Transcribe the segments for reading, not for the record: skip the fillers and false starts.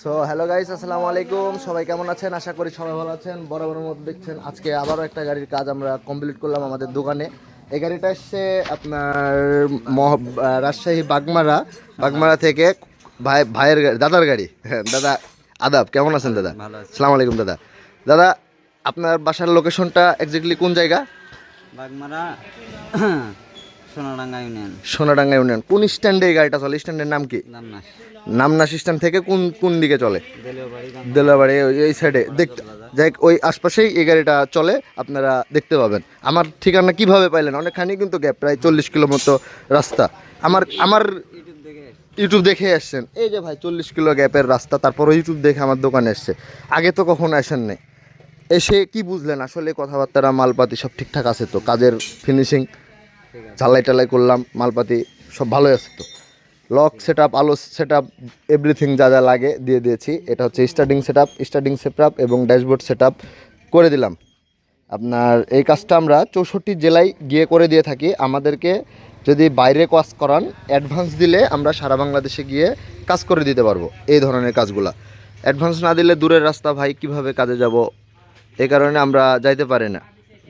So hello guys, আসসালামু আলাইকুম। সবাই কেমন আছেন? আশা করি সবাই ভালো আছেন। বরাবরের মতো দেখছেন আজকে আবারও একটা গাড়ির কাজ আমরা কমপ্লিট করলাম আমাদের দোকানে। এই গাড়িটা এসছে আপনার রাজশাহী বাগমারা থেকে ভাইয়ের গাড়ি, দাদার গাড়ি। হ্যাঁ দাদা, আদাব, কেমন আছেন দাদা? ভালো আছি। আসসালামু আলাইকুম দাদা। দাদা, আপনার বাসার লোকেশনটা এক্স্যাক্টলি কোন জায়গা? বাগমারা সোনাডাঙ্গা ইউনিয়ন। সোনাডাঙ্গা ইউনিয়ন। কোন স্ট্যান্ডে এই গাড়িটা চলে? স্ট্যান্ডের নাম কি? নামনাস নামনাস স্ট্যান্ড থেকে কোন কোন দিকে চলে? দেলিয়াবাড়ি দেলাবাড়ি এই সাইডে দেখতে যাই, ওই আশপাশেই এই গাড়িটা চলে, আপনারা দেখতে পাবেন। আমার ঠিকানা কিভাবে পাইলেন? অনেকখানি কিন্তু গ্যাপ, প্রায় 40 কিলো মতো রাস্তা। আমার আমার ইউটিউব দেখে ইউটিউব দেখে আসছেন। এই যে ভাই 40 কিলো গ্যাপের রাস্তা, তারপর ইউটিউব দেখে আমার দোকানে এসছে। আগে তো কখনো আসেন নাই। এসে কি বুঝলেন আসলে কথাবার্তা, মালপাতি সব ঠিকঠাক আছে তো? কাজের ফিনিশিং, ঠিক আছে। ঝালাই টালাই করলাম, মালপাতি সব ভালোই আছে তো? লক সেট আপ, আলো সেট আপ, এভরিথিং যা যা লাগে দিয়ে দিয়েছি। এটা হচ্ছে স্টার্টিং সেট আপ এবং ড্যাশবোর্ড সেট আপ করে দিলাম। আপনার এই কাজটা আমরা 64 জেলায় গিয়ে করে দিয়ে থাকি। আমাদেরকে যদি বাইরে কাজ করান, অ্যাডভান্স দিলে আমরা সারা বাংলাদেশে গিয়ে কাজ করে দিতে পারবো এই ধরনের কাজগুলা। অ্যাডভান্স না দিলে দূরের রাস্তা ভাই, কিভাবে কাজে যাব? এই কারণে আমরা যাইতে পারি না,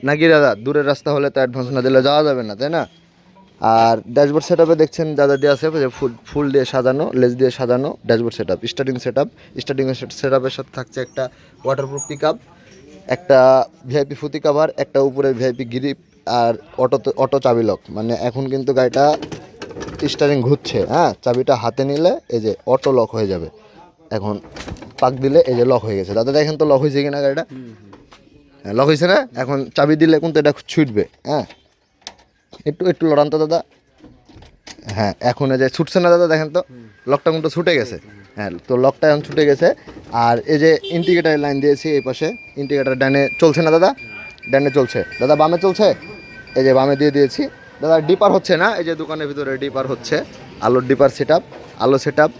নাকি দাদা? দূরের রাস্তা হলে তো অ্যাডভান্স না দিলে যাওয়া যাবে না, তাই না? আর ড্যাশবোর্ড সেটআপে দেখছেন যা যা দেওয়া আছে, যে ফুল দিয়ে সাজানো, লেজ দিয়ে সাজানো ড্যাশবোর্ড সেটআপ। স্টার্টিং সেটআপের সাথে থাকছে একটা ওয়াটারপ্রুফ পিকআপ, একটা ভিআইপি ফুতি কাভার, একটা উপরে ভিআইপি গ্রিপ, আর অটো চাবি লক। মানে এখন কিন্তু গাড়িটা স্টারিং ঘুরছে, হ্যাঁ, চাবিটা হাতে নিলে এই যে অটো লক হয়ে যাবে। এখন পাক দিলে এই যে লক হয়ে গেছে। দাদা দেখেন তো লক হয়েছে কিনা গাড়িটা? হ্যাঁ, লক হয়েছে না? এখন চাবি দিলে কিন্তু এটা ছুটবে। হ্যাঁ, একটু একটু লড়ান তো দাদা। হ্যাঁ, এখন এই যে ছুটছে না দাদা, দেখেন তো লকটা কিন্তু ছুটে গেছে। হ্যাঁ, তো লকটা এখন ছুটে গেছে। আর এই যে ইন্ডিকেটারের লাইন দিয়েছি এই পাশে, ইন্ডিকেটার ডানে চলছে না দাদা? ডানে চলছে। দাদা বামে চলছে? এই যে বামে দিয়ে দিয়েছি। দাদা ডিপার হচ্ছে না, এই যে দোকানের ভিতরে ডিপার হচ্ছে, আলোর ডিপার আলো সেট আপ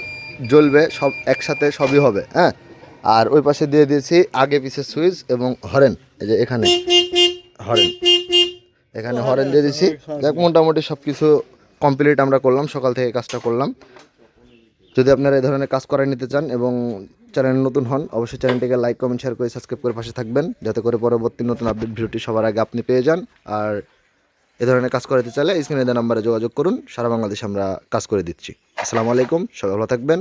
জ্বলবে, সব একসাথে সবই হবে। হ্যাঁ, আর ওই পাশে দিয়ে দিয়েছি আগে পিছে সুইচ এবং হরেন। এই যে এখানে হরেন, এখানে হরেন দিয়ে দিয়েছি। দেখ, মোটামুটি সব কিছু কমপ্লিট আমরা করলাম, সকাল থেকে কাজটা করলাম। যদি আপনারা এই ধরনের কাজ করে নিতে চান এবং চ্যানেল নতুন হন, অবশ্যই চ্যানেলটিকে লাইক, কমেন্ট, শেয়ার করে সাবস্ক্রাইব করে পাশে থাকবেন, যাতে করে পরবর্তী নতুন আপডেট ভিডিওটি সবার আগে আপনি পেয়ে যান। আর এ ধরনের কাজ করতে চাইলে স্ক্রিনে দেওয়া নাম্বারে যোগাযোগ করুন, সারা বাংলাদেশে আমরা কাজ করে দিচ্ছি। আসসালামু আলাইকুম, সবাই ভালো থাকবেন।